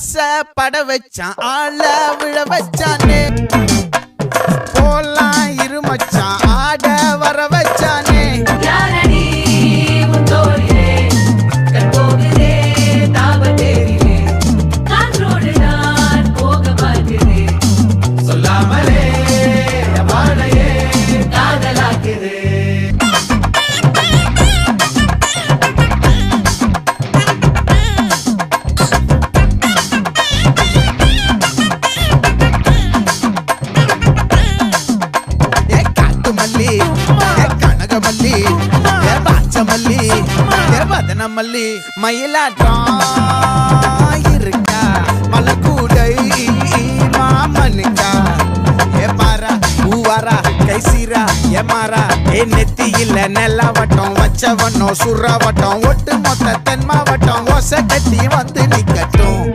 ஆசை பட வச்சான் ஆள விழ வச்சானே போலாம் இருமச்சான் ஆட வர வச்சானே கனகமல்லி பாச்சமல்லி வதனமல்லி மயிலாட்டம் இருக்கா மலக்கூடை மாமனுக்கா ஏ பாரா பூவாரா கைசீரா ஏ மாறா ஏ நெத்தி இல்ல நெல்லவட்டம் வச்சவட்டம் சுறவட்டம் ஒட்டு மொத்த தென் மாவட்டம் ஒச கட்டி வந்து நிக்கட்டும்.